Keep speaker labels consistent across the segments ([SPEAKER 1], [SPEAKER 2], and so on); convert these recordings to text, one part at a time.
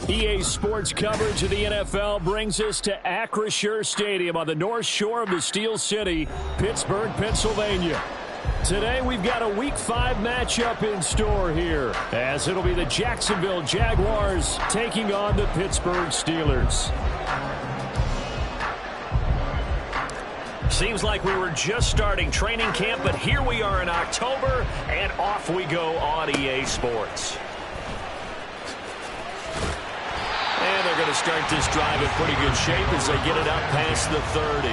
[SPEAKER 1] EA Sports coverage of the NFL brings us to Acrisure Stadium on the north shore of the Steel City, Pittsburgh, Pennsylvania. Today we've got a Week 5 matchup in store here, as it'll be the Jacksonville Jaguars taking on the Pittsburgh Steelers. Seems like we were just starting training camp, but here we are in October, and off we go on EA Sports. And they're going to start this drive in pretty good shape as they get it up past the 30.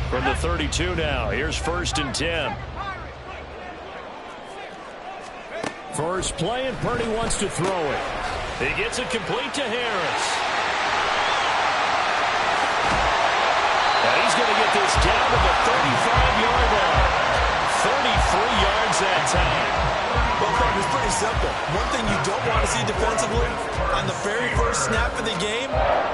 [SPEAKER 1] From the 32 now, here's 1st and 10. First play, and Purdy wants to throw it. He gets it complete to Harris. And he's going to get this down to the 35-yard line. 33 yards that time.
[SPEAKER 2] Well, Frank, it's pretty simple. One thing you don't want to see defensively, on the very first snap of the game,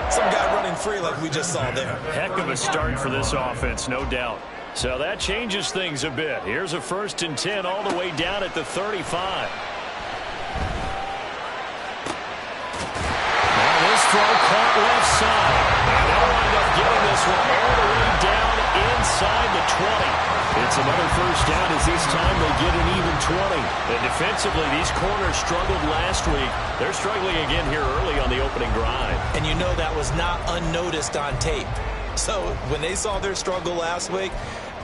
[SPEAKER 2] some guy running free like we just saw there.
[SPEAKER 1] Heck of a start for this offense, no doubt. So that changes things a bit. Here's a 1st and 10 all the way down at the 35. Throw caught left side. And they'll wind up getting this one all the way down inside the 20. It's another 1st down as this time they get an even 20. And defensively, these corners struggled last week. They're struggling again here early on the opening drive.
[SPEAKER 2] And you know that was not unnoticed on tape. So when they saw their struggle last week,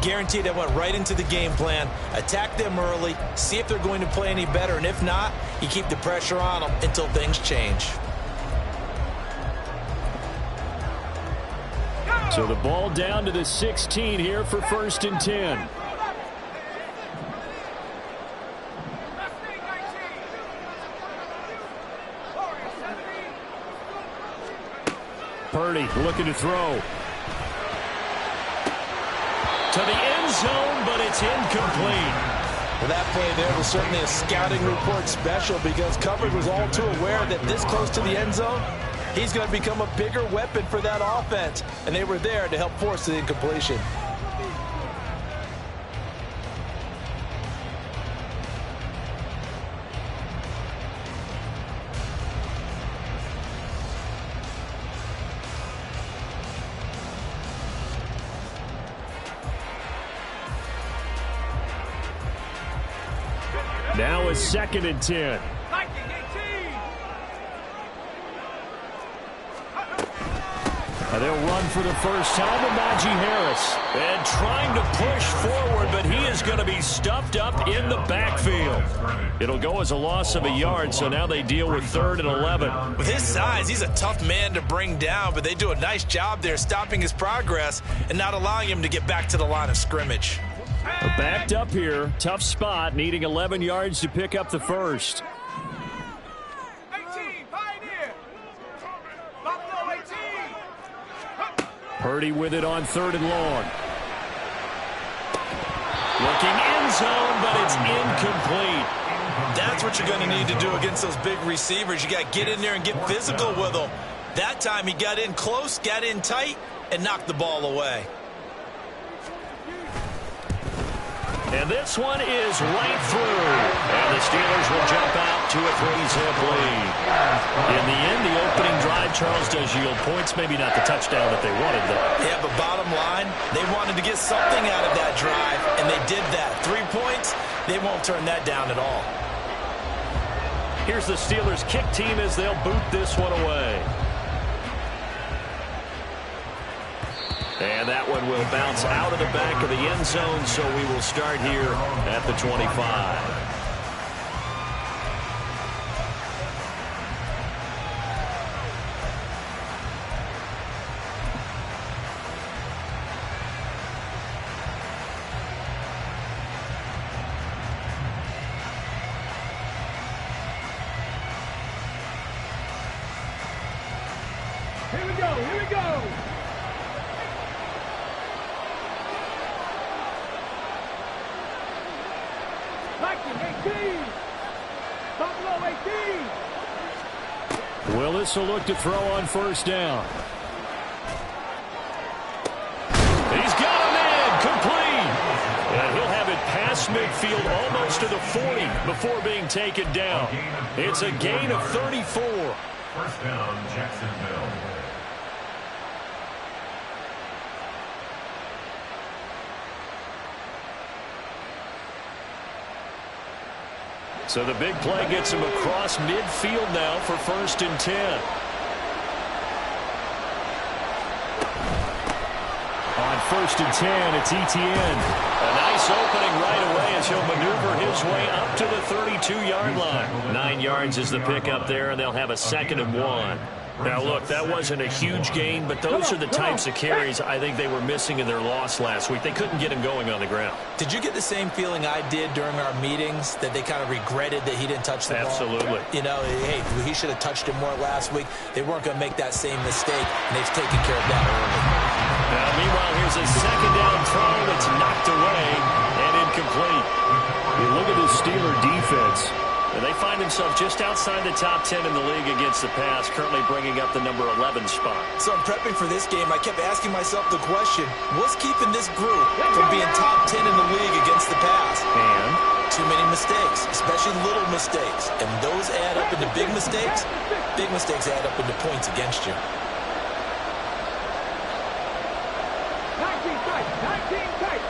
[SPEAKER 2] guaranteed they went right into the game plan, attack them early, see if they're going to play any better. And if not, you keep the pressure on them until things change.
[SPEAKER 1] So the ball down to the 16 here for 1st and 10. Purdy looking to throw. To the end zone, but it's incomplete.
[SPEAKER 2] Well, that play there was certainly a scouting report special because coverage was all too aware that this close to the end zone, he's going to become a bigger weapon for that offense, and they were there to help force the incompletion.
[SPEAKER 1] Now it's 2nd and 10. And they'll run for the first time to Najee Harris. And trying to push forward, but he is going to be stuffed up in the backfield. It'll go as a loss of a yard, so now they deal with 3rd and 11.
[SPEAKER 2] With his size, he's a tough man to bring down, but they do a nice job there stopping his progress and not allowing him to get back to the line of scrimmage.
[SPEAKER 1] Backed up here, tough spot, needing 11 yards to pick up the first. Purdy with it on 3rd and long. Looking end zone, but it's incomplete.
[SPEAKER 2] That's what you're going to need to do against those big receivers. You got to get in there and get physical with them. That time he got in close, got in tight, and knocked the ball away.
[SPEAKER 1] And this one is right through. And the Steelers will jump out to a 3-zip lead. In the end, the opening drive, Charles, does yield points. Maybe not the touchdown that they wanted, though.
[SPEAKER 2] Yeah, but bottom line, they wanted to get something out of that drive, and they did that. 3 points, they won't turn that down at all.
[SPEAKER 1] Here's the Steelers kick team as they'll boot this one away. And that one will bounce out of the back of the end zone, so we will start here at the 25.
[SPEAKER 3] Here we go, here we go. Viking 18. Buffalo 18.
[SPEAKER 1] Willis will look to throw on first down. He's got him in, complete. And he'll have it past midfield almost to the 40 before being taken down. It's a gain of 34.
[SPEAKER 4] First down, Jacksonville.
[SPEAKER 1] So the big play gets him across midfield now for 1st and 10. On 1st and 10, it's Etienne. A nice opening right away as he'll maneuver his way up to the 32-yard line. 9 yards is the pickup there, and they'll have a 2nd and 1. Now, look, that wasn't a huge gain, but those are the types of carries I think they were missing in their loss last week. They couldn't get him going on the ground.
[SPEAKER 2] Did you get the same feeling I did during our meetings, that they kind of regretted that he didn't touch the ball?
[SPEAKER 1] Absolutely.
[SPEAKER 2] You know, hey, he should have touched it more last week. They weren't going to make that same mistake, and they've taken care of that early.
[SPEAKER 1] Now, meanwhile, here's a 2nd down throw that's knocked away and incomplete. You look at the Steeler defense, and they find themselves just outside the top 10 in the league against the pass, currently bringing up the number 11 spot.
[SPEAKER 2] So in prepping for this game, I kept asking myself the question, what's keeping this group from being top 10 in the league against the pass?
[SPEAKER 1] And
[SPEAKER 2] too many mistakes, especially little mistakes. And those add up into big mistakes. Big mistakes add up into points against you.
[SPEAKER 3] 19 tight.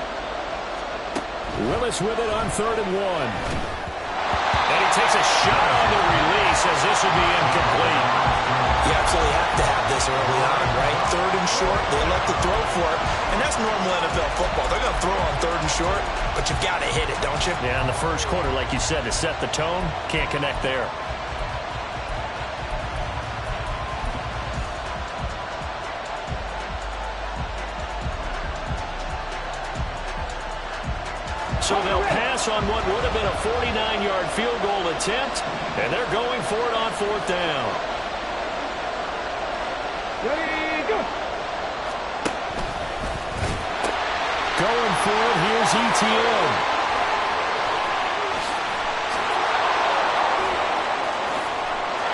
[SPEAKER 1] Willis with it on 3rd and 1. And he takes a shot on the release as this would be incomplete.
[SPEAKER 2] You absolutely have to have this early on, right? 3rd and short, they let the throw for it. And that's normal NFL football. They're going to throw on 3rd and short, but you've got to hit it, don't you?
[SPEAKER 1] Yeah, in the first quarter, like you said, to set the tone, can't connect there. So they'll pass on what would have been a 49-yard field goal attempt, and they're going for it on 4th down.
[SPEAKER 3] Ready, go.
[SPEAKER 1] Going for it, here's Etienne.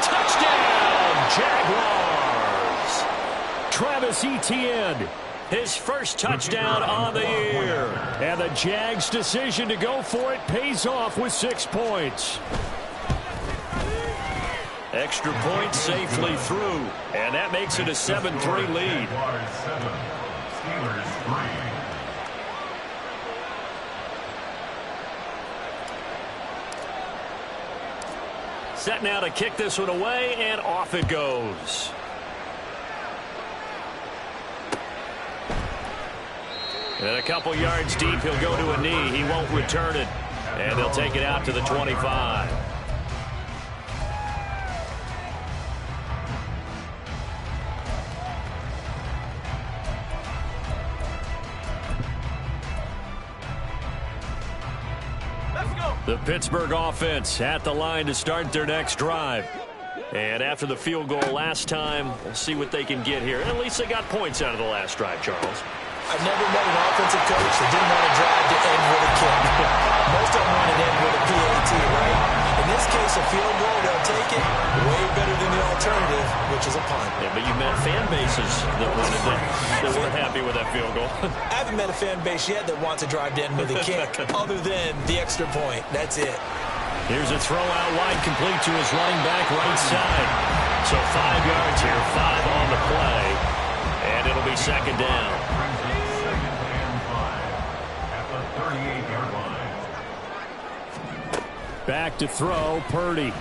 [SPEAKER 1] Touchdown, Jaguars! Travis Etienne. His first touchdown on the year. And the Jags' decision to go for it pays off with 6 points. Extra point safely through. And that makes it a 7-3 lead.
[SPEAKER 4] Steelers 3.
[SPEAKER 1] Set now to kick this one away, and off it goes. And a couple yards deep, he'll go to a knee. He won't return it. And they'll take it out to the 25.
[SPEAKER 3] Let's go.
[SPEAKER 1] The Pittsburgh offense at the line to start their next drive. And after the field goal last time, we'll see what they can get here. At least they got points out of the last drive, Charles.
[SPEAKER 2] I've never met an offensive coach that didn't want to drive to end with a kick. Most of them want to end with a PAT, right? In this case, a field goal, they'll take it. Way better than the alternative, which is a punt.
[SPEAKER 1] Yeah, but you met fan bases that wanted that. They weren't happy with that field goal.
[SPEAKER 2] I haven't met a fan base yet that wants to drive to end with a kick, other than the extra point. That's it.
[SPEAKER 1] Here's a throw out wide, complete to his running back right side. So 5 yards here, 5 on the play. And it'll be 2nd down. Back to throw, Purdy.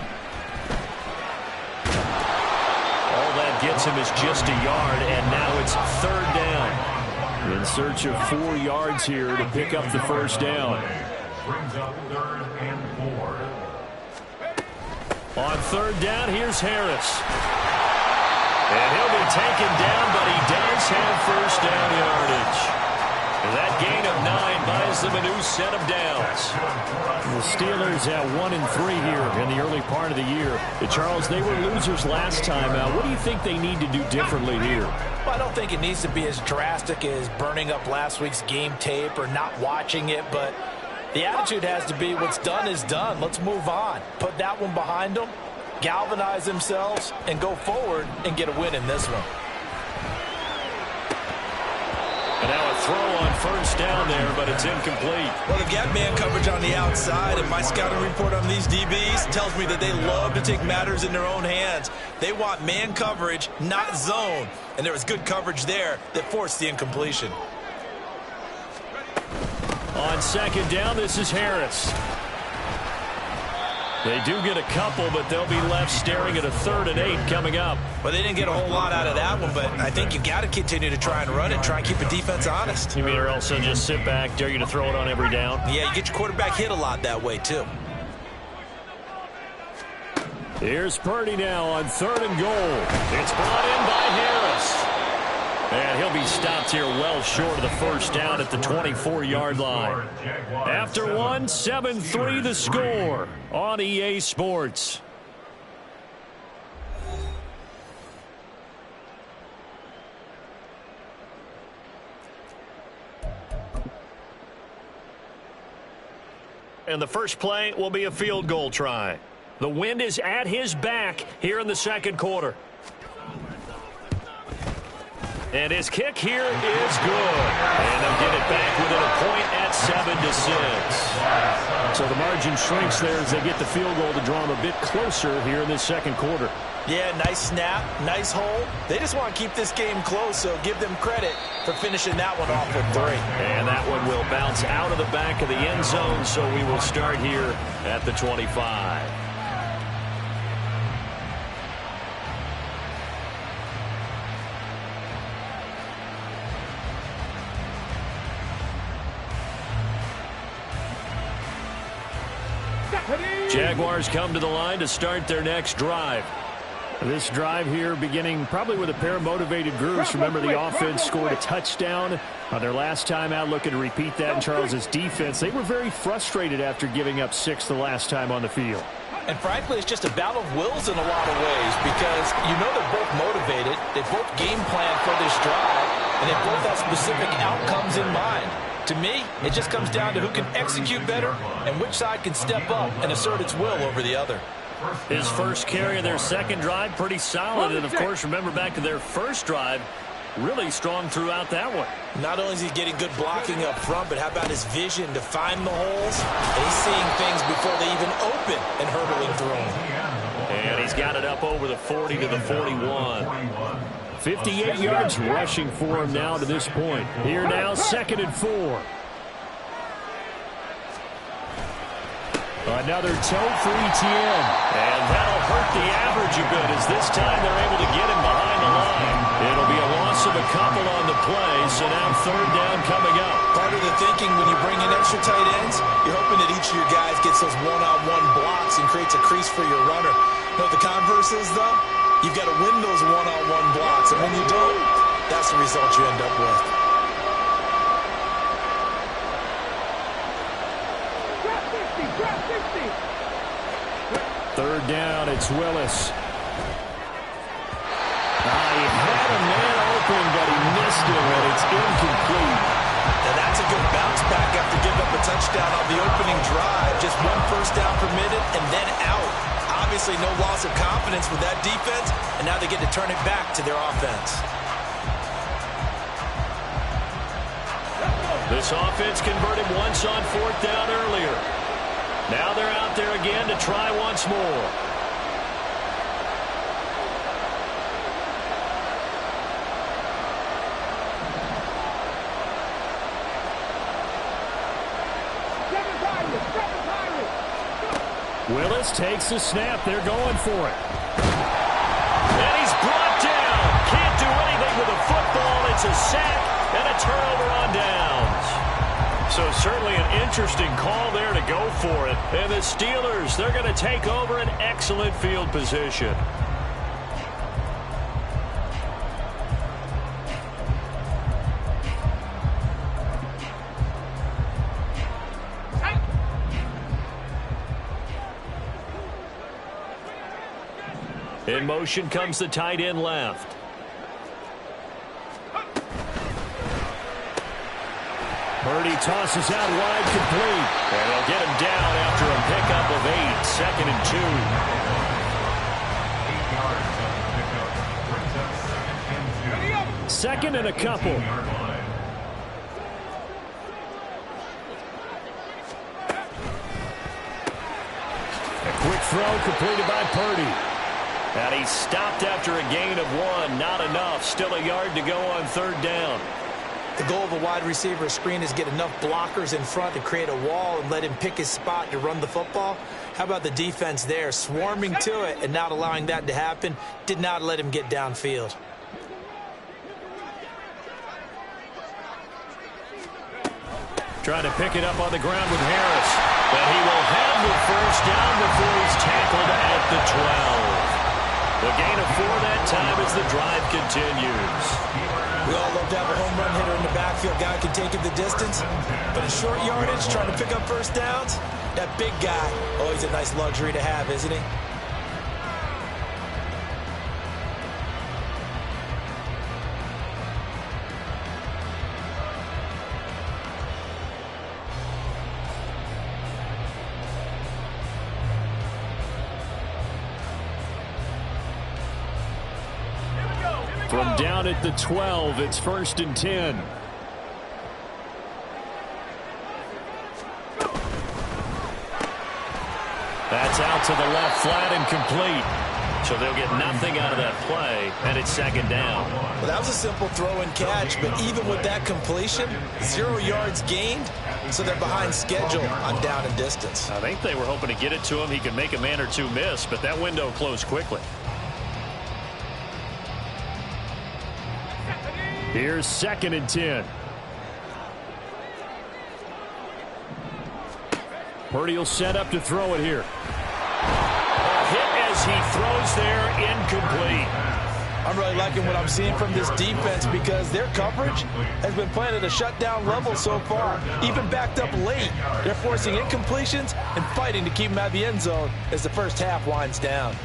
[SPEAKER 1] All that gets him is just a yard, and now it's 3rd down. In search of 4 yards here to pick up the first down.
[SPEAKER 4] Brings up 3rd and 4.
[SPEAKER 1] On 3rd down, here's Harris. And he'll be taken down, but he does have first down yardage. That gain of 9 buys them a new set of downs. The Steelers at 1-3 here in the early part of the year. Charles, they were losers last time out. What do you think they need to do differently here?
[SPEAKER 2] Well, I don't think it needs to be as drastic as burning up last week's game tape or not watching it, but the attitude has to be what's done is done. Let's move on. Put that one behind them galvanize themselves, and go forward and get a win in this one.
[SPEAKER 1] And now a throw on first down there, but it's incomplete.
[SPEAKER 2] Well, they've got man coverage on the outside, and my scouting report on these DBs tells me that they love to take matters in their own hands. They want man coverage, not zone. And there was good coverage there that forced the incompletion.
[SPEAKER 1] On second down, this is Harris. They do get a couple, but they'll be left staring at a 3rd and 8 coming up.
[SPEAKER 2] Well, they didn't get a whole lot out of that one, but I think you got to continue to try and run it, try and keep the defense honest.
[SPEAKER 1] You mean, or else they'll just sit back, dare you to throw it on every down?
[SPEAKER 2] Yeah, you get your quarterback hit a lot that way, too.
[SPEAKER 1] Here's Purdy now on 3rd and goal. It's brought in by Harris. And he'll be stopped here well short of the first down at the 24-yard line. After one, 7-3 the score on EA Sports. And the first play will be a field goal try. The wind is at his back here in the second quarter. And his kick here is good. And they'll get it back within a point at 7-6. So the margin shrinks there as they get the field goal to draw them a bit closer here in this second quarter.
[SPEAKER 2] Yeah, nice snap, nice hold. They just want to keep this game close, so give them credit for finishing that one off with 3.
[SPEAKER 1] And that one will bounce out of the back of the end zone, so we will start here at the 25. Jaguars come to the line to start their next drive. This drive here beginning probably with a pair of motivated groups. Remember, the offense scored a touchdown on their last time out, looking to repeat that in Charles's defense. They were very frustrated after giving up 6 the last time on the field.
[SPEAKER 2] And frankly, it's just a battle of wills in a lot of ways because you know they're both motivated, they both game plan for this drive, and they both have specific outcomes in mind. To me, it just comes down to who can execute better and which side can step up and assert its will over the other.
[SPEAKER 1] His first carry of their second drive, pretty solid. And, of course, remember back to their first drive, really strong throughout that one.
[SPEAKER 2] Not only is he getting good blocking up front, but how about his vision to find the holes? And he's seeing things before they even open and hurdling through them.
[SPEAKER 1] And he's got it up over the 40 to the 41. 58 yards rushing for him now to this point. Here now, 2nd and 4. Another toe for ETN. And that'll hurt the average a bit as this time they're able to get him behind the line. It'll be a loss of a couple on the play, so now 3rd down coming up.
[SPEAKER 2] Part of the thinking when you bring in extra tight ends, you're hoping that each of your guys gets those one-on-one blocks and creates a crease for your runner. You know what the converse is, though? You've got to win those one-on-one blocks, and when you don't, that's the result you end up with.
[SPEAKER 3] Drop 60.
[SPEAKER 1] 3rd down, it's Willis. He had a man open, but he missed him, and it's incomplete.
[SPEAKER 2] And that's a good bounce back after giving up a touchdown on the opening drive. Just 1 first down permitted, and then out. Obviously no loss of confidence with that defense, and now they get to turn it back to their offense.
[SPEAKER 1] This offense converted once on 4th down earlier. Now they're out there again to try once more. Willis takes the snap. They're going for it. And he's brought down. Can't do anything with a football. It's a sack and a turnover on downs. So certainly an interesting call there to go for it. And the Steelers, they're going to take over an excellent field position. In motion comes the tight end left. Purdy tosses out wide, complete. And they'll get him down after a pickup of 8, 2nd and 2. 2nd and a couple.
[SPEAKER 4] 15-yard line.
[SPEAKER 1] A quick throw completed by Purdy. And he stopped after a gain of 1. Not enough. Still a yard to go on 3rd down.
[SPEAKER 2] The goal of a wide receiver screen is get enough blockers in front to create a wall and let him pick his spot to run the football. How about the defense there, swarming to it and not allowing that to happen? Did not let him get downfield.
[SPEAKER 1] Trying to pick it up on the ground with Harris. But he will have the 1st down before he's tackled at the 12. The gain of 4 that time as the drive continues.
[SPEAKER 2] We all love to have a home run hitter in the backfield. Guy can take it the distance. But in short yardage, trying to pick up 1st downs, that big guy, always a nice luxury to have, isn't he?
[SPEAKER 1] From down at the 12, it's 1st and 10. That's out to the left, flat and complete. So they'll get nothing out of that play, and it's 2nd down.
[SPEAKER 2] Well, that was a simple throw and catch, but even with that completion, 0 yards gained, so they're behind schedule on down and distance.
[SPEAKER 1] I think they were hoping to get it to him. He could make a man or two miss, but that window closed quickly. Here's 2nd and 10. Purdy will set up to throw it here. A hit as he throws there, incomplete.
[SPEAKER 2] I'm really liking what I'm seeing from this defense because their coverage has been playing at a shutdown level so far. Even backed up late, they're forcing incompletions and fighting to keep them out of the end zone as the 1st half winds down.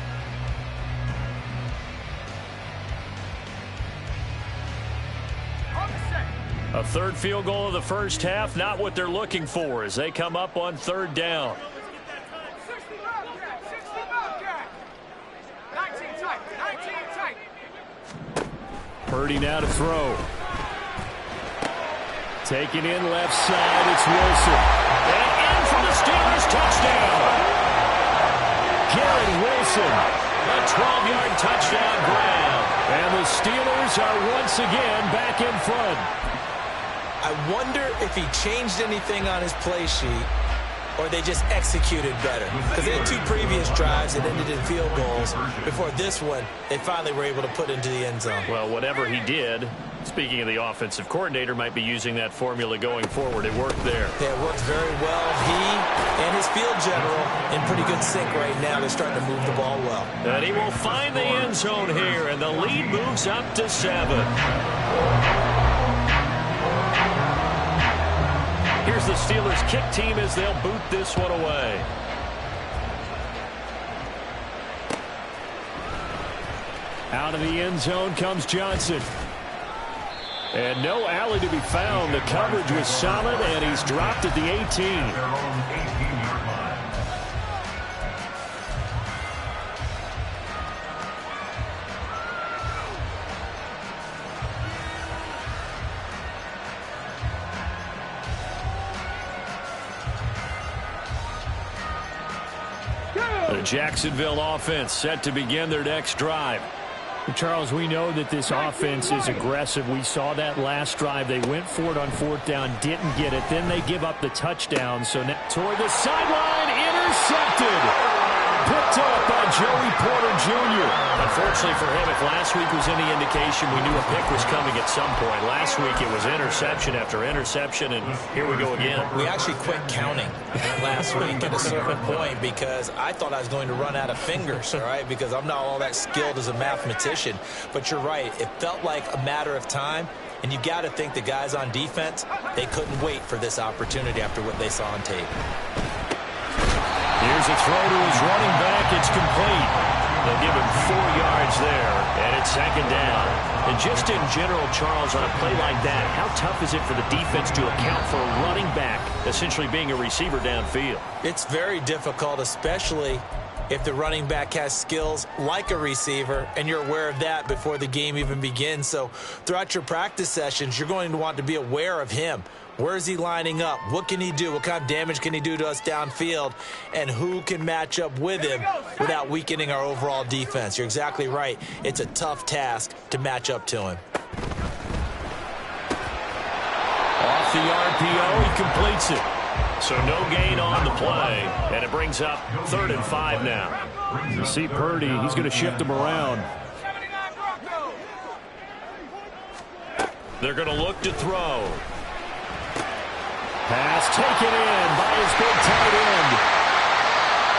[SPEAKER 1] A 3rd field goal of the 1st half, not what they're looking for as they come up on 3rd down.
[SPEAKER 3] 19 tight.
[SPEAKER 1] Purdy now to throw. Taking in left side, it's Wilson. And in for the Steelers, touchdown. Garrett Wilson, a 12-yard touchdown grab. And the Steelers are once again back in front.
[SPEAKER 2] I wonder if he changed anything on his play sheet or they just executed better. Because they had 2 previous drives that ended in field goals. Before this one, they finally were able to put into the end zone.
[SPEAKER 1] Well, whatever he did, speaking of the offensive coordinator, might be using that formula going forward. It worked there.
[SPEAKER 2] Yeah, it worked very well. He and his field general in pretty good sync right now. They're starting to move the ball well.
[SPEAKER 1] And he will find the end zone here, and the lead moves up to 7. Here's the Steelers kick team as they'll boot this one away. Out of the end zone comes Johnson. And no alley to be found. The coverage was solid, and he's dropped at the 18.
[SPEAKER 4] Their own 18-yard line.
[SPEAKER 1] The Jacksonville offense set to begin their next drive. Charles, we know that this offense is aggressive. We saw that last drive. They went for it on 4th down, didn't get it. Then they give up the touchdown. So now toward the sideline, intercepted. Picked up by Joey Porter Jr. Unfortunately for him, if last week was any indication, we knew a pick was coming at some point. Last week it was interception after interception, and here we go again.
[SPEAKER 2] We actually quit counting last week at a certain point because I thought I was going to run out of fingers, all right, because I'm not all that skilled as a mathematician. But you're right. It felt like a matter of time, and you got to think the guys on defense, they couldn't wait for this opportunity after what they saw on tape.
[SPEAKER 1] Here's a throw to his running back. It's complete. They'll give him 4 yards there, and it's 2nd down. And just in general, Charles, on a play like that, how tough is it for the defense to account for a running back essentially being a receiver downfield?
[SPEAKER 2] It's very difficult, especially if the running back has skills like a receiver, and you're aware of that before the game even begins. So throughout your practice sessions, you're going to want to be aware of him. Where is he lining up? What can he do? What kind of damage can he do to us downfield? And who can match up with him without weakening our overall defense? You're exactly right. It's a tough task to match up to him.
[SPEAKER 1] Off the RPO, he completes it. So no gain on the play, and it brings up 3rd and 5 now. You see Purdy, he's going to shift him around. They're going to look to throw. Pass taken in by his big tight end.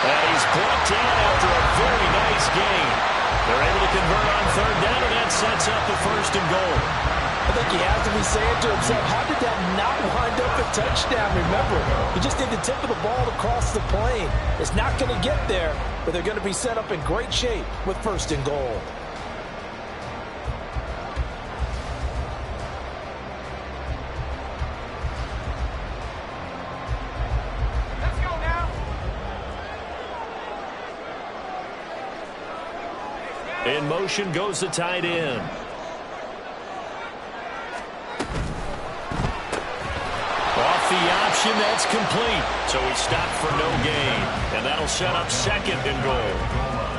[SPEAKER 1] And he's brought down after a very nice gain. They're able to convert on 3rd down, and that sets up the 1st and goal.
[SPEAKER 2] I think he has to be saying to himself, how did that not wind up a touchdown? Remember, he just did the tip of the ball across the plane. It's not going to get there, but they're going to be set up in great shape with 1st and goal.
[SPEAKER 3] Let's go now.
[SPEAKER 1] In motion goes the tight end. Off the option, that's complete. So he stopped for no gain. And that'll set up 2nd and goal.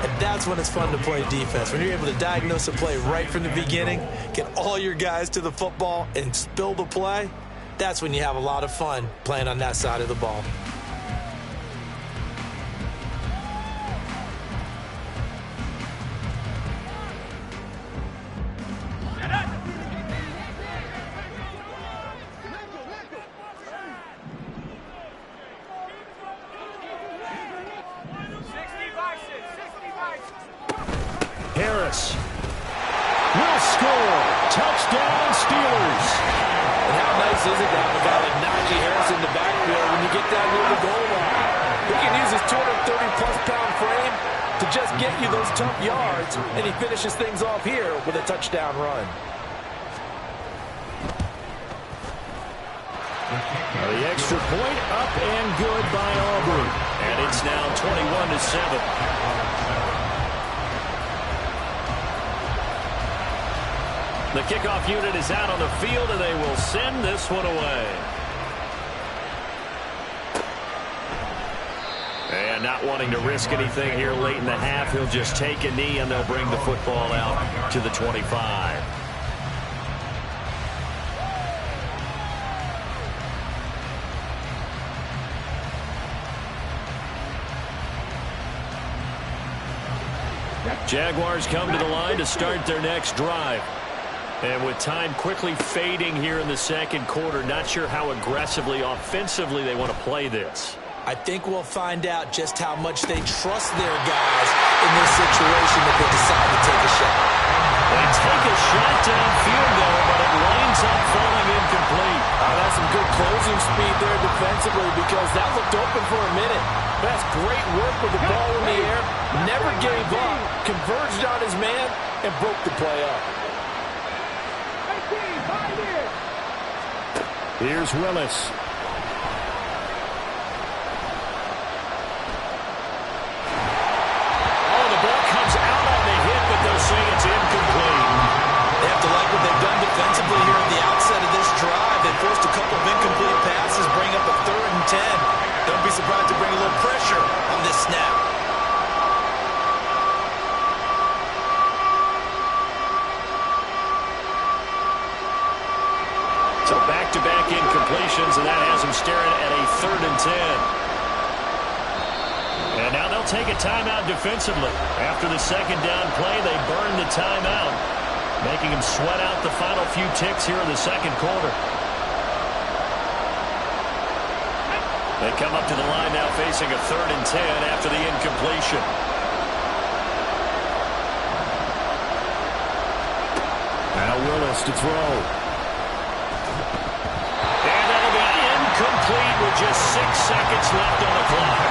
[SPEAKER 2] And that's when it's fun to play defense. When you're able to diagnose a play right from the beginning, get all your guys to the football, and spill the play, that's when you have a lot of fun playing on that side of the ball.
[SPEAKER 1] Harris will score. Touchdown, Steelers.
[SPEAKER 2] And how nice is it to have a guy like Najee Harris in the backfield when you get down near the goal line? He can use his 230-plus pound frame to just get you those tough yards, and he finishes things off here with a touchdown run.
[SPEAKER 1] The extra point up and good by Aubrey. And it's now 21-7. The kickoff unit is out on the field, and they will send this one away. And not wanting to risk anything here late in the half, he'll just take a knee, and they'll bring the football out to the 25. Jaguars come to the line to start their next drive. And with time quickly fading here in the 2nd quarter, not sure how aggressively, offensively they want to play this.
[SPEAKER 2] I think we'll find out just how much they trust their guys in this situation if they decide to take a shot.
[SPEAKER 1] They take a shot downfield, though, but it lines up falling incomplete.
[SPEAKER 2] That's some good closing speed there defensively, because that looked open for a minute. That's great work with the ball in the air. Never gave up. Converged on his man and broke the play up.
[SPEAKER 1] Here's Willis. Oh, the ball comes out on the hit, but they'll say it's incomplete.
[SPEAKER 2] They have to like what they've done defensively here at the outset of this drive. They forced a couple of incomplete passes, bring up a 3rd and 10. Don't be surprised to bring a little pressure on this snap.
[SPEAKER 1] So back-to-back incompletions, and that has them staring at a 3rd and 10. And now they'll take a timeout defensively. After the 2nd down play, they burn the timeout, making them sweat out the final few ticks here in the 2nd quarter. They come up to the line now facing a 3rd and 10 after the incompletion. Now Willis to throw. Complete with just 6 seconds left on the clock.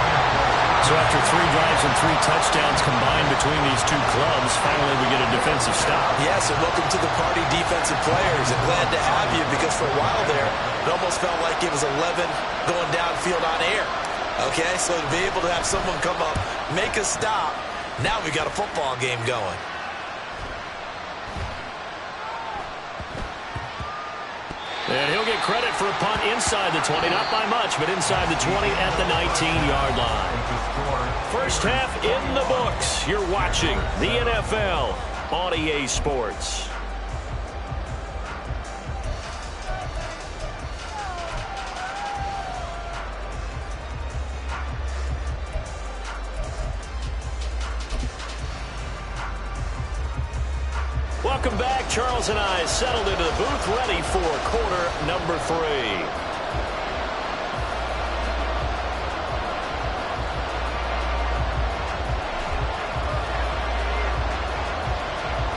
[SPEAKER 1] So after 3 drives and 3 touchdowns combined between these two clubs, finally we get a defensive stop.
[SPEAKER 2] Yes, and welcome to the party, defensive players. And glad to have you, because for a while there, it almost felt like it was 11 going downfield on air. Okay, so to be able to have someone come up, make a stop, now we got a football game going.
[SPEAKER 1] And he'll get credit for a punt inside the 20, not by much, but inside the 20 at the 19-yard line. First half in the books. You're watching the NFL on EA Sports. Welcome back. Charles and I settled into the booth, ready for quarter number 3.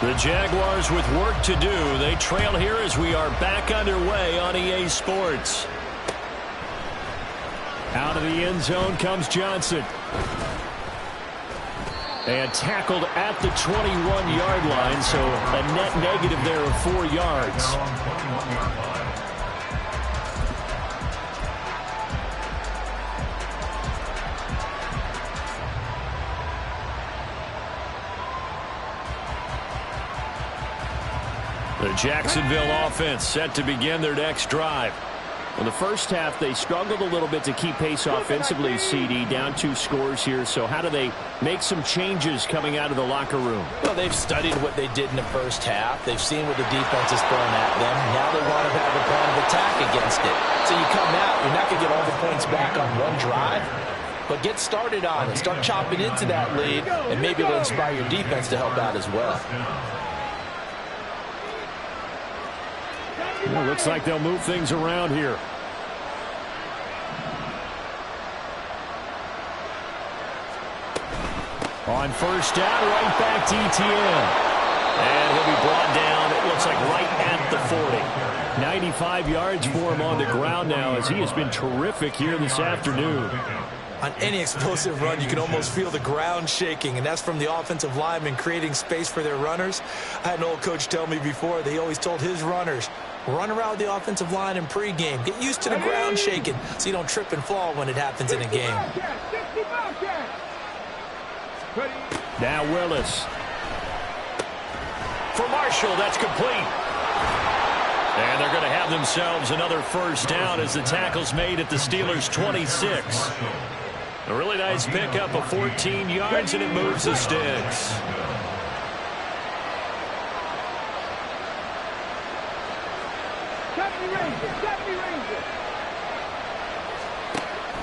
[SPEAKER 1] The Jaguars with work to do. They trail here as we are back underway on EA Sports. Out of the end zone comes Johnson. And tackled at the 21-yard line, so a net negative there of 4 yards. The Jacksonville offense set to begin their next drive. In the first half, they struggled a little bit to keep pace offensively, CD, down 2 scores here. So how do they make some changes coming out of the locker room?
[SPEAKER 2] Well, they've studied what they did in the first half. They've seen what the defense is throwing at them. Now they want to have a plan of attack against it. So you come out, you're not going to get all the points back on one drive, but get started on it. Start chopping into that lead, and maybe it'll inspire your defense to help out as well.
[SPEAKER 1] Well, looks like they'll move things around here. On first down, right back to ETN. And he'll be brought down, it looks like right at the 40. 95 yards for him on the ground now, as he has been terrific here this afternoon.
[SPEAKER 2] On any explosive run, you can almost feel the ground shaking, and that's from the offensive linemen creating space for their runners. I had an old coach tell me before, he always told his runners, run around the offensive line in pregame. Get used to the ground shaking so you don't trip and fall when it happens in a game.
[SPEAKER 1] Now Willis. For Marshall, that's complete. And they're going to have themselves another first down as the tackle's made at the Steelers' 26. A really nice pickup of 14 yards, and it moves the sticks.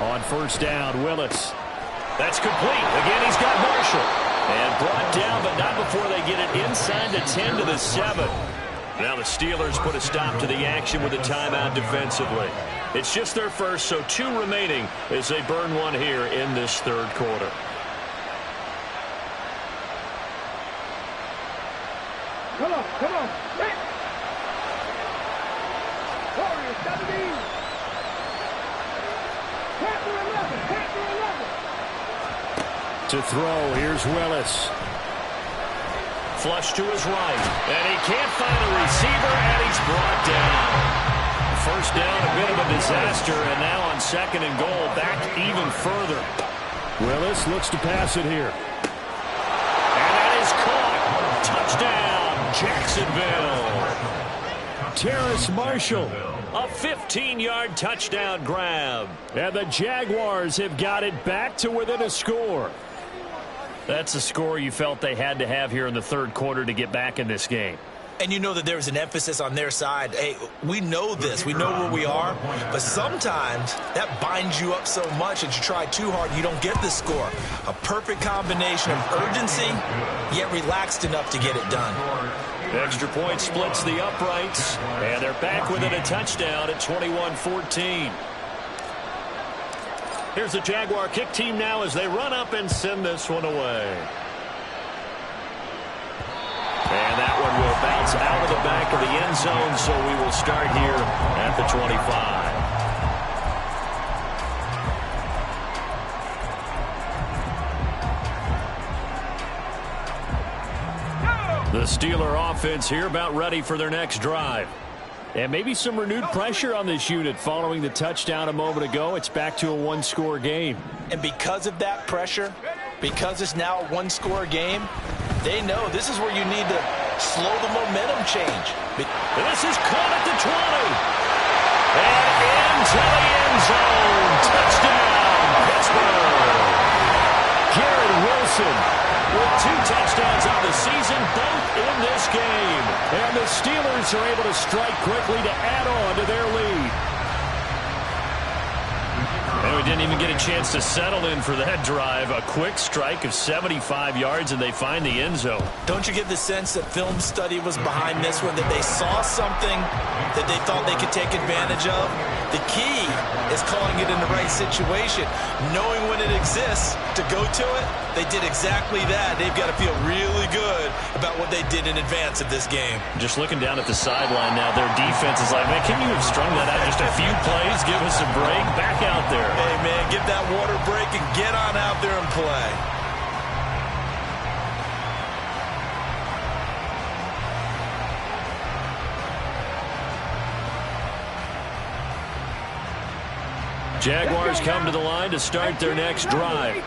[SPEAKER 1] On first down, Willis. That's complete. Again, he's got Marshall. And brought down, but not before they get it inside the 10 to the 7. Now the Steelers put a stop to the action with a timeout defensively. It's just their first, so 2 remaining as they burn one here in this third quarter.
[SPEAKER 3] Come on, come on. Warriors, 17. Panther 11, Panther 11.
[SPEAKER 1] To throw, here's Willis. Flush to his right, and he can't find a receiver, and he's brought down. First down, a bit of a disaster, and now on second and goal, back even further. Willis looks to pass it here. And that is caught. Touchdown, Jacksonville. Terrace Marshall, a 15-yard touchdown grab. And the Jaguars have got it back to within a score. That's a score you felt they had to have here in the third quarter to get back in this game.
[SPEAKER 2] And you know that there's an emphasis on their side. Hey, we know this. We know where we are. But sometimes that binds you up so much that you try too hard, you don't get the score. A perfect combination of urgency, yet relaxed enough to get it done.
[SPEAKER 1] Extra point splits the uprights, and they're back within a touchdown at 21-14. Here's the Jaguar kick team now as they run up and send this one away. And that one will bounce out of the back of the end zone, so we will start here at the 25. The Steeler offense here about ready for their next drive. And maybe some renewed pressure on this unit following the touchdown a moment ago. It's back to a one-score game.
[SPEAKER 2] And because of that pressure, because it's now a one-score game, they know this is where you need to slow the momentum change.
[SPEAKER 1] This is caught at the 20. And into the end zone. Touchdown, Pittsburgh. Garrett Wilson with 2 touchdowns on the season, both in this game. And the Steelers are able to strike quickly to add on to their lead. And we didn't even get a chance to settle in for that drive. A quick strike of 75 yards, and they find the end zone.
[SPEAKER 2] Don't you get the sense that film study was behind this one, that they saw something that they thought they could take advantage of? The key is calling it in the right situation, knowing when it exists to go to it. They did exactly that. They've got to feel really good about what they did in advance of this game.
[SPEAKER 1] Just looking down at the sideline now, their defense is like, man, can you have strung that out just a few plays? Give us a break. Back out there.
[SPEAKER 2] Hey, man, give that water break and get on out there and play.
[SPEAKER 1] Jaguars come to the line to start their next drive.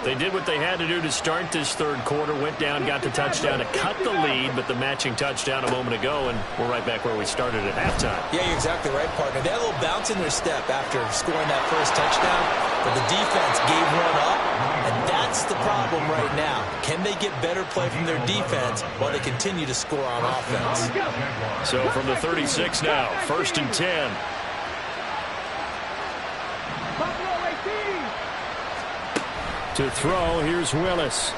[SPEAKER 1] They did what they had to do to start this third quarter, went down, got the touchdown to cut the lead, but the matching touchdown a moment ago, and we're right back where we started at halftime.
[SPEAKER 2] Yeah, you're exactly right, partner. They had a little bounce in their step after scoring that first touchdown, but the defense gave one up, and that's the problem right now. Can they get better play from their defense while they continue to score on offense?
[SPEAKER 1] So from the 36 now, 1st and 10. To throw, here's Willis.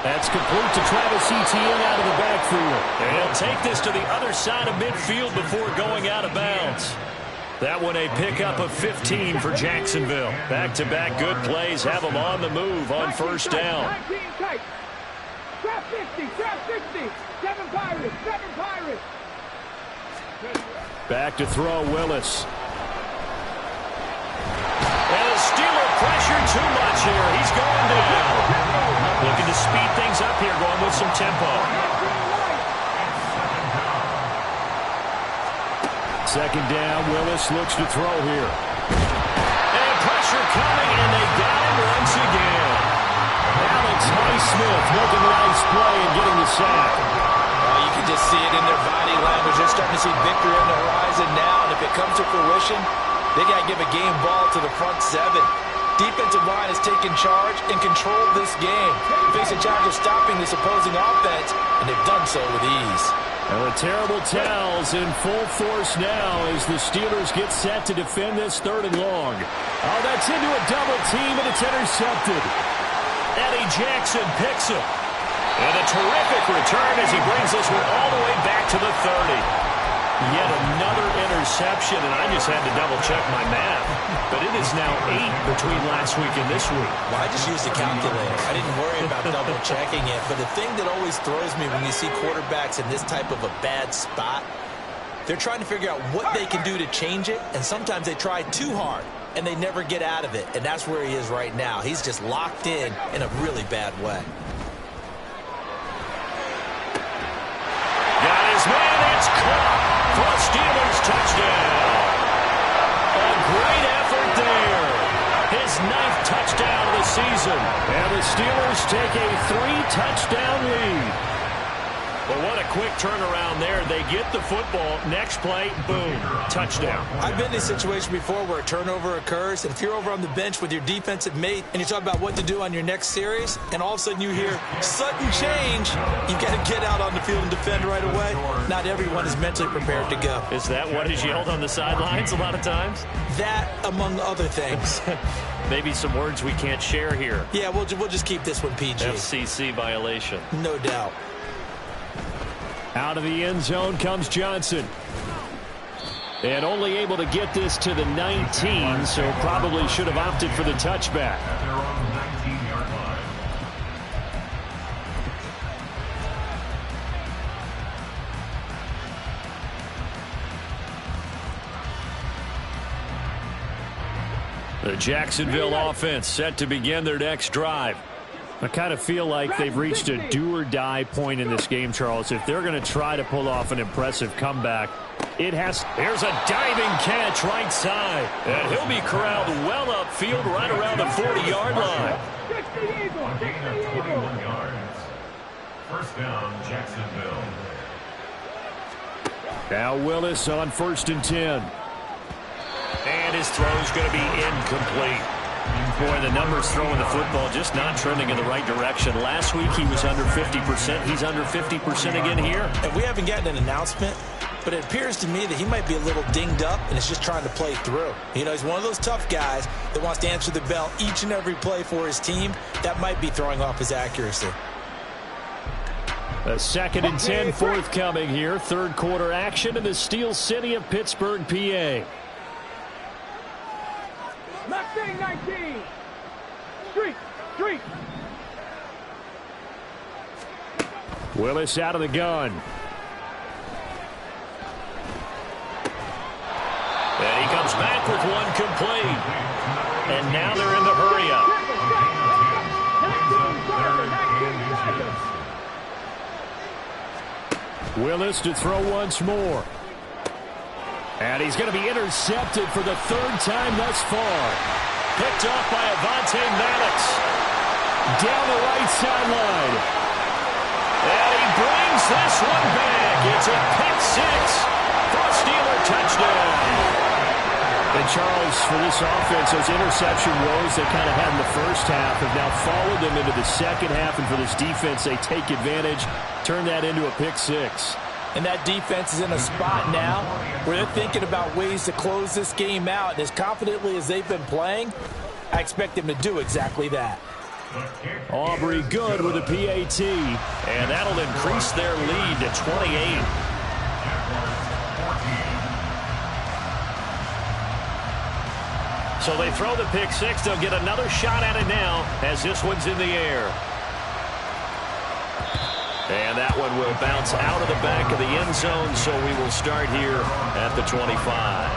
[SPEAKER 1] That's complete to Travis Etienne out of the backfield. And he'll take this to the other side of midfield before going out of bounds. That one a pickup of 15 for Jacksonville. Back-to-back good plays have them on the move on first down.
[SPEAKER 3] Trap 50, trap 60. 7 Pirates, 7 Pirates.
[SPEAKER 1] Back to throw, Willis. And the Steeler pressure too much here. He's going down. Looking to speed things up here, going with some tempo. Second down, Willis looks to throw here. And pressure coming, and they got him once again. Alex Highsmith making a nice play and getting the sack.
[SPEAKER 2] You can just see it in their body language. They're starting to see victory on the horizon now, and if it comes to fruition, they got to give a game ball to the front 7. Defensive line has taken charge and controlled this game. Facing challenge of stopping this opposing offense, and they've done so with ease.
[SPEAKER 1] And the terrible towels in full force now as the Steelers get set to defend this 3rd and long. Oh, that's into a double team, and it's intercepted. Eddie Jackson picks it. And a terrific return as he brings this one all the way back to the 30. Yet another interception, and I just had to double-check my math. But it is now 8 between last week and this week.
[SPEAKER 2] Well, I just used a calculator. I didn't worry about double-checking it. But the thing that always throws me when you see quarterbacks in this type of a bad spot, they're trying to figure out what they can do to change it, and sometimes they try too hard, and they never get out of it. And that's where he is right now. He's just locked in a really bad way.
[SPEAKER 1] Got his man, it's caught. For a Steelers touchdown. A great effort there. His 9th touchdown of the season. And the Steelers take a 3-touchdown lead. But what a quick turnaround there. They get the football. Next play, boom, touchdown.
[SPEAKER 2] I've been in a situation before where a turnover occurs, and if you're over on the bench with your defensive mate and you talk about what to do on your next series, and all of a sudden you hear sudden change, you've got to get out on the field and defend right away. Not everyone is mentally prepared to go.
[SPEAKER 1] Is that what is yelled on the sidelines a lot of times?
[SPEAKER 2] That, among other things.
[SPEAKER 1] Maybe some words we can't share here.
[SPEAKER 2] Yeah, we'll just keep this one PG.
[SPEAKER 1] FCC violation.
[SPEAKER 2] No doubt.
[SPEAKER 1] Out of the end zone comes Johnson. And only able to get this to the 19, so probably should have opted for the touchback.
[SPEAKER 4] At their own 19-yard line.
[SPEAKER 1] The Jacksonville offense set to begin their next drive. I kind of feel like they've reached a do-or-die point in this game, Charles. If they're going to try to pull off an impressive comeback, it has. Here's a diving catch right side. And he'll be corralled well upfield right around the 40-yard line.
[SPEAKER 4] Gain of 21 yards. First down, Jacksonville.
[SPEAKER 1] Now Willis on 1st and 10.
[SPEAKER 5] And his throw's going to be incomplete. Boy, the numbers throwing the football just not trending in the right direction. Last week he was under 50%. He's under 50% again here.
[SPEAKER 2] And we haven't gotten an announcement, but it appears to me that he might be a little dinged up and is just trying to play through. You know, he's one of those tough guys that wants to answer the bell each and every play for his team. That might be throwing off his accuracy.
[SPEAKER 1] A 2nd and 10 forthcoming here. Third quarter action in the Steel City of Pittsburgh, PA.
[SPEAKER 3] Mustang 19. Street.
[SPEAKER 1] Willis out of the gun.
[SPEAKER 5] And he comes back with one complete. And now they're in the hurry up.
[SPEAKER 1] Willis to throw once more. And he's going to be intercepted for the 3rd time thus far. Picked off by Avonte Maddox. Down the right sideline. And he brings this one back. It's a pick 6 for a Steeler touchdown. And Charles, for this offense, those interception woes they kind of had in the first half have now followed them into the second half. And for this defense, they take advantage, turn that into a pick 6.
[SPEAKER 2] And that defense is in a spot now where they're thinking about ways to close this game out. And as confidently as they've been playing, I expect them to do exactly that.
[SPEAKER 1] Aubrey good with a PAT.
[SPEAKER 5] And that'll increase their lead to 28. So they throw the pick 6. They'll get another shot at it now as this one's in the air. And that one will bounce out of the back of the end zone, so we will start here at the 25.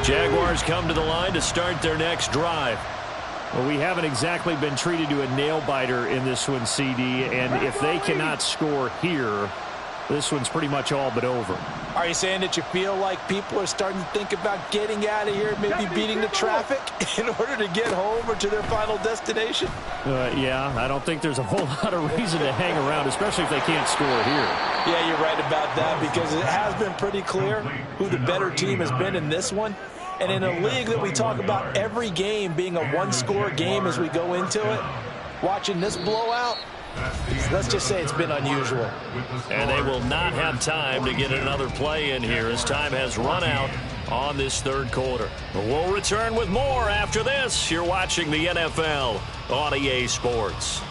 [SPEAKER 1] Jaguars come to the line to start their next drive. Well, we haven't exactly been treated to a nail-biter in this one, CD, and if they cannot score here, this one's pretty much all but over.
[SPEAKER 2] Are you saying that you feel like people are starting to think about getting out of here, maybe beating the traffic in order to get home or to their final destination?
[SPEAKER 1] Yeah, I don't think there's a whole lot of reason to hang around, especially if they can't score here.
[SPEAKER 2] Yeah, you're right about that because it has been pretty clear who the better team has been in this one. And in a league that we talk about every game being a one-score game as we go into it, watching this blowout, let's just say it's been unusual.
[SPEAKER 5] And they will not have time to get another play in here as time has run out on this third quarter. We'll return with more after this. You're watching the NFL on EA Sports.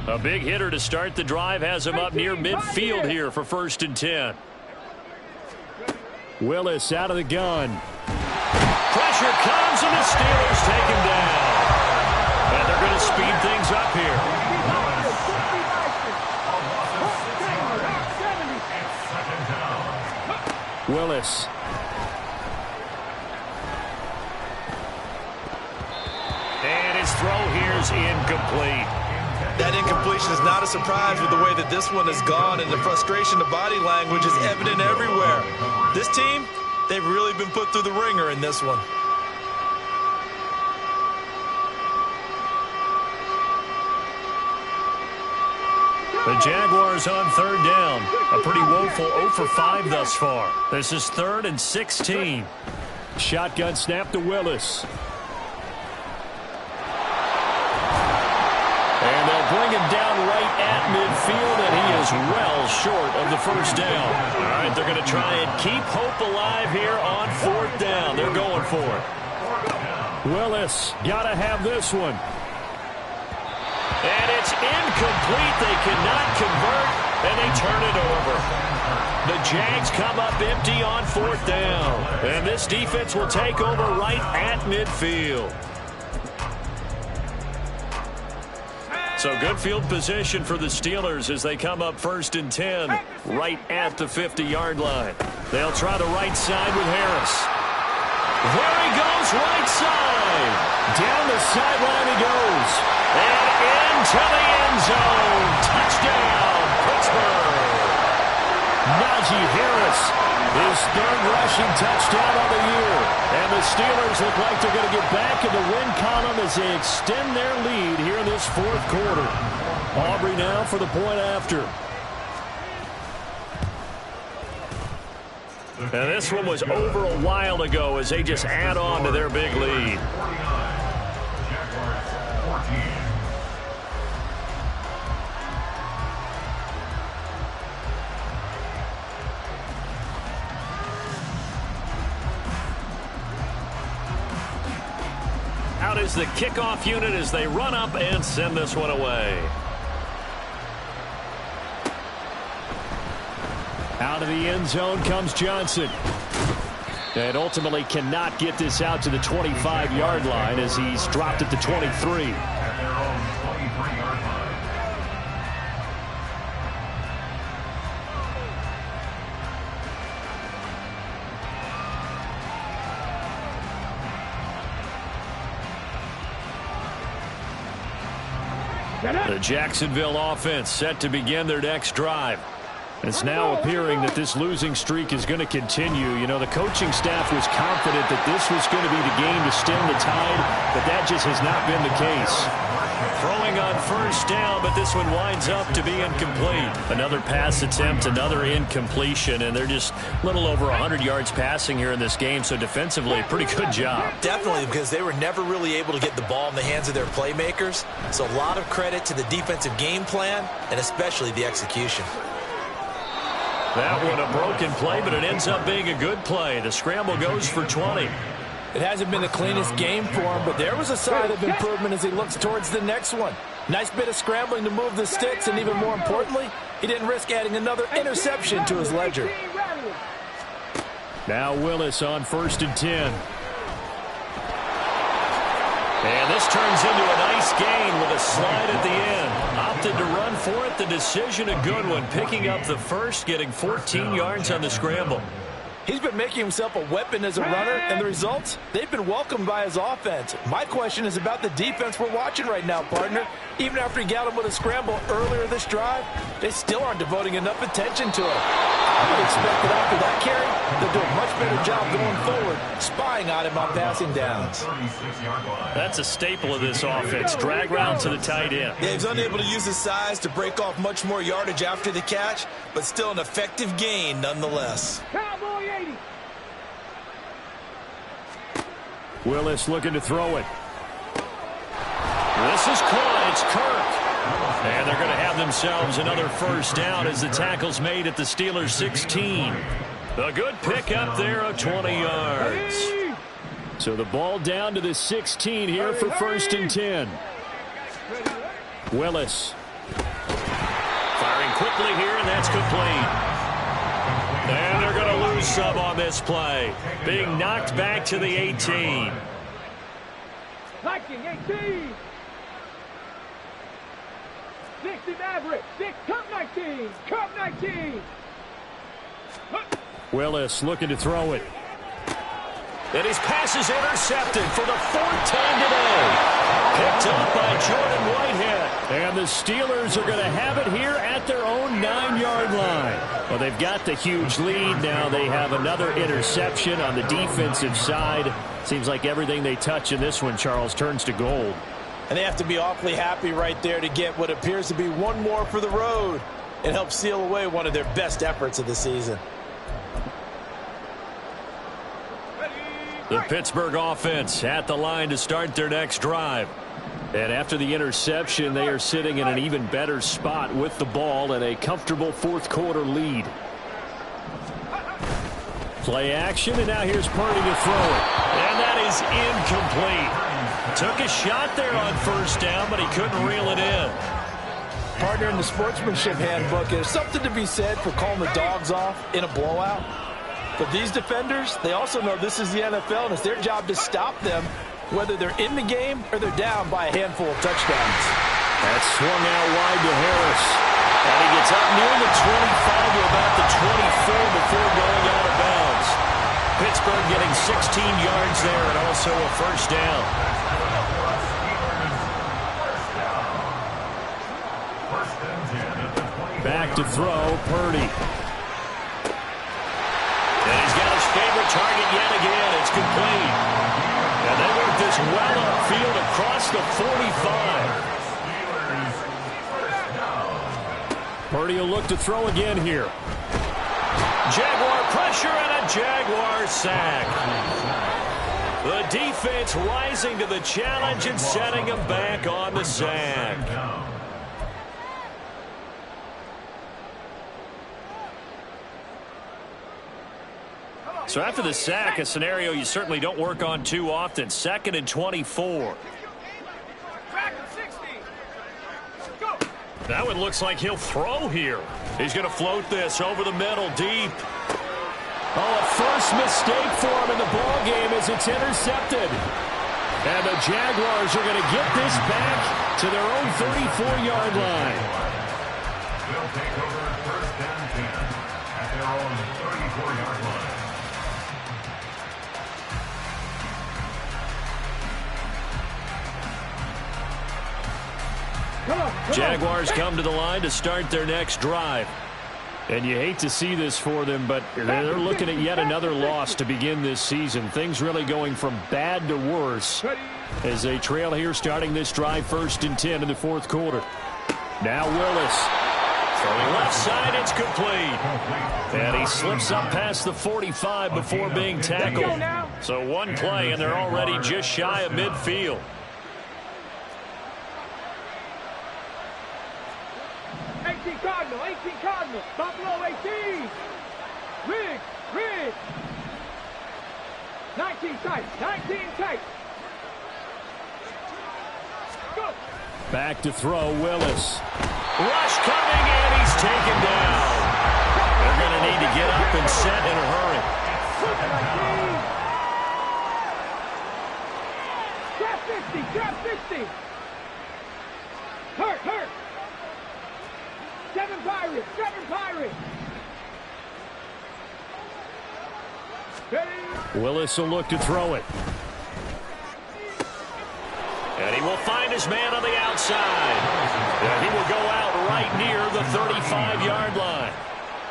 [SPEAKER 5] A big hitter to start the drive has him up near midfield here for 1st and 10.
[SPEAKER 1] Willis out of the gun.
[SPEAKER 5] Pressure comes and the Steelers take him down. And they're going to speed things up here.
[SPEAKER 1] Willis.
[SPEAKER 5] And his throw here is incomplete.
[SPEAKER 2] That incompletion is not a surprise with the way that this one has gone, and the frustration, the body language is evident everywhere. This team, they've really been put through the ringer in this one.
[SPEAKER 1] The Jaguars on 3rd down. A pretty woeful 0 for 5 thus far. This is 3rd and 16. Shotgun snap to Willis. And they'll bring him down right at midfield, and he is well short of the 1st down. All right, they're going to try and keep hope alive here on 4th down. They're going for it. Willis, got to have this one.
[SPEAKER 5] And it's incomplete. They cannot convert. and they turn it over. The Jags come up empty on 4th down, and this defense will take over right at midfield. So good field position for the Steelers as they come up 1st and 10 right at the 50-yard line. They'll try the right side with Harris. There he goes, right side. Down the sideline he goes. And into the end zone. Touchdown, Pittsburgh. Najee Harris, his 3rd rushing touchdown on the year. And the Steelers look like they're going to get back in the win column as they extend their lead here in this 4th quarter. Aubrey now for the point after. And this one was over a while ago as they just add on to their big lead. Out is the kickoff unit as they run up and send this one away. Out of the end zone comes Johnson. And ultimately cannot get this out to the 25-yard line as he's dropped at the 23. The Jacksonville offense set to begin their next drive. It's now appearing that this losing streak is going to continue. You know, the coaching staff was confident that this was going to be the game to stem the tide, but that just has not been the case. Throwing on 1st down, but this one winds up to be incomplete. Another pass attempt, another incompletion, and they're just a little over 100 yards passing here in this game, so defensively, a pretty good job.
[SPEAKER 2] Definitely, because they were never really able to get the ball in the hands of their playmakers. So a lot of credit to the defensive game plan, and especially the execution.
[SPEAKER 5] That one a broken play, but it ends up being a good play. The scramble goes for 20.
[SPEAKER 2] It hasn't been the cleanest game for him, but there was a sign of improvement as he looks towards the next one. Nice bit of scrambling to move the sticks, and even more importantly, he didn't risk adding another interception to his ledger.
[SPEAKER 1] Now Willis on 1st and 10.
[SPEAKER 5] And this turns into a nice gain with a slide at the end. Opted to run for it. The decision a good one. Picking up the first, getting 14 yards on the scramble.
[SPEAKER 2] He's been making himself a weapon as a runner, and the results, they've been welcomed by his offense. My question is about the defense we're watching right now, partner. Even after he got him with a scramble earlier this drive, they still aren't devoting enough attention to him. I would expect that after that carry, they'll do a much better job going forward, spying on him on passing downs.
[SPEAKER 5] That's a staple of this offense. Drag route to the tight end.
[SPEAKER 2] Yeah, he's unable to use his size to break off much more yardage after the catch, but still an effective gain nonetheless.
[SPEAKER 3] Cowboy 80.
[SPEAKER 1] Willis looking to throw it.
[SPEAKER 5] This is caught. It's Kirk. And they're going to have themselves another 1st down as the tackle's made at the Steelers' 16. A good pick up there of 20 yards.
[SPEAKER 1] So the ball down to the 16 here for 1st and 10. Willis.
[SPEAKER 5] Firing quickly here, and that's complete. And they're going to lose some on this play. Being knocked back to the 18.
[SPEAKER 3] Viking 18. 60 Maverick. 6 Cup 19. Cup 19.
[SPEAKER 1] Willis looking to throw it.
[SPEAKER 5] And his pass is intercepted for the 4th time today. Picked up by Jordan Whitehead.
[SPEAKER 1] And the Steelers are going to have it here at their own 9-yard line. Well, they've got the huge lead. Now they have another interception on the defensive side. Seems like everything they touch in this one, Charles, turns to gold.
[SPEAKER 2] And they have to be awfully happy right there to get what appears to be one more for the road. It helps seal away one of their best efforts of the season.
[SPEAKER 5] The Pittsburgh offense at the line to start their next drive.
[SPEAKER 1] And after the interception, they are sitting in an even better spot with the ball and a comfortable 4th quarter lead. Play action, and now here's Purdy to throw it.
[SPEAKER 5] And that is incomplete. Took a shot there on 1st down, but he couldn't reel it in.
[SPEAKER 2] Partner, in the sportsmanship handbook, there's something to be said for calling the dogs off in a blowout. But these defenders, they also know this is the NFL, and it's their job to stop them, whether they're in the game or they're down by a handful of touchdowns.
[SPEAKER 1] That's swung out wide to Harris. And he gets up near the 25 to about the 24 before going out of bounds. Pittsburgh getting 16 yards there and also a first down. Back to throw, Purdy. And he's got his favorite target yet again. It's complete. And they work this well upfield across the 45. Purdy will look to throw again here. Jaguar pressure and a Jaguar sack. The defense rising to the challenge and setting him back on the sack. So after the sack, a scenario you certainly don't work on too often. 2nd and 24. That one looks like he'll throw here. He's going to float this over the middle, deep. Oh, a first mistake for him in the ball game as it's intercepted. And the Jaguars are going to get this back to their own 34-yard line.
[SPEAKER 4] They'll take over 1st and 10 at their own 34-yard line.
[SPEAKER 1] Jaguars come to the line to start their next drive. And you hate to see this for them, but they're looking at yet another loss to begin this season. Things really going from bad to worse as they trail here starting this drive 1st and 10 in the 4th quarter. Now Willis. From the left side, it's complete. And he slips up past the 45 before being tackled. So one play, and they're already just shy of midfield.
[SPEAKER 3] 18 Cardinal, Buffalo 18. Ridge. 19 tight. Go.
[SPEAKER 1] Back to throw, Willis. Rush coming, and he's taken down. They're going to need to get up and set in a hurry.
[SPEAKER 3] Trap 50. Hurt. 7 Pirates.
[SPEAKER 1] Willis will look to throw it. And he will find his man on the outside. And he will go out right near the 35-yard line.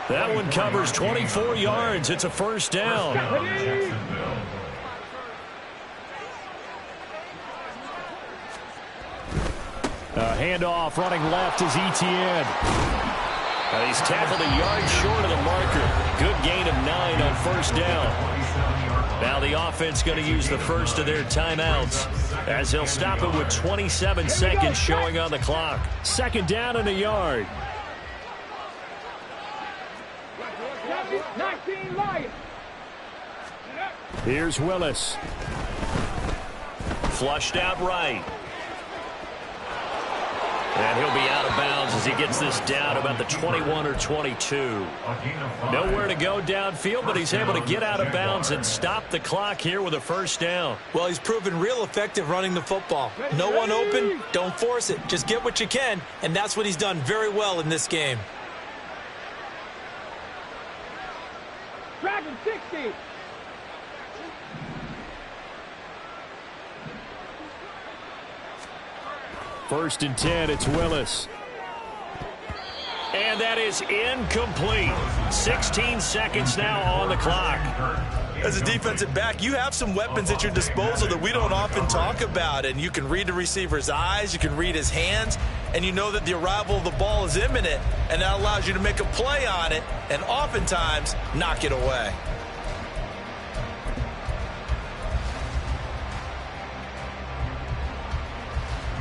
[SPEAKER 1] That one covers 24 yards. It's a first down. Handoff running left is Etienne. And he's tackled a yard short of the marker. Good gain of 9 on first down. Now the offense going to use the first of their timeouts as they'll stop it with 27 seconds showing on the clock. 2nd down and a yard.
[SPEAKER 3] 19 Lions.
[SPEAKER 1] Here's Willis. Flushed out right. And he'll be out of bounds as he gets this down about the 21 or 22. Nowhere to go downfield, but he's able to get out of bounds and stop the clock here with a first down.
[SPEAKER 2] Well, he's proven real effective running the football. No one open, don't force it. Just get what you can, and that's what he's done very well in this game.
[SPEAKER 3] Dragon 60.
[SPEAKER 1] First and 10, it's Willis. And that is incomplete. 16 seconds now on the clock.
[SPEAKER 2] As a defensive back, you have some weapons at your disposal that we don't often talk about. And you can read the receiver's eyes, you can read his hands, and you know that the arrival of the ball is imminent. And that allows you to make a play on it and oftentimes knock it away.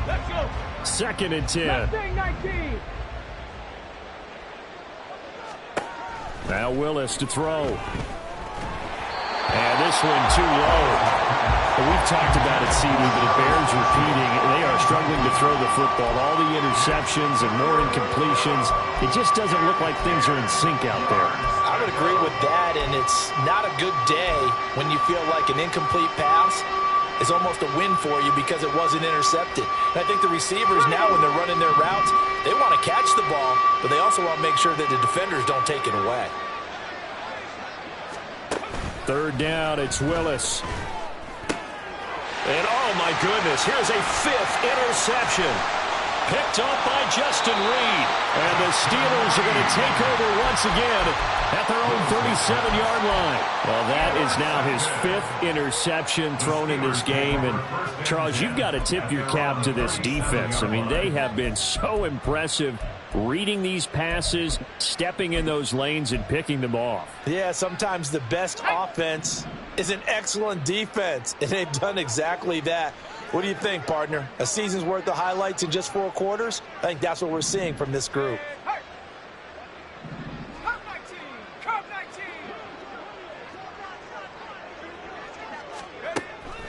[SPEAKER 3] Let's go.
[SPEAKER 1] 2nd and 10.
[SPEAKER 3] 19.
[SPEAKER 1] Now Willis to throw. And this one too low. We've talked about it, CD, but it bears repeating. They are struggling to throw the football. All the interceptions and more incompletions. It just doesn't look like things are in sync out there.
[SPEAKER 2] I would agree with that, and it's not a good day when you feel like an incomplete pass is almost a win for you because it wasn't intercepted. And I think the receivers now, when they're running their routes, they want to catch the ball, but they also want to make sure that the defenders don't take it away.
[SPEAKER 1] Third down, it's Willis. And oh my goodness, here's a 5th interception. Picked up by Justin Reed. And the Steelers are going to take over once again at their own 37-yard line. Well, that is now his 5th interception thrown in this game. And, Charles, you've got to tip your cap to this defense. I mean, they have been so impressive reading these passes, stepping in those lanes, and picking them off.
[SPEAKER 2] Yeah, sometimes the best offense is an excellent defense, and they've done exactly that. What do you think, partner? A season's worth of highlights in just 4 quarters? I think that's what we're seeing from this group.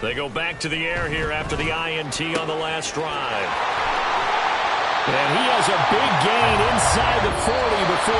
[SPEAKER 5] They go back to the air here after the INT on the last drive.
[SPEAKER 1] And he has a big gain inside the 40 before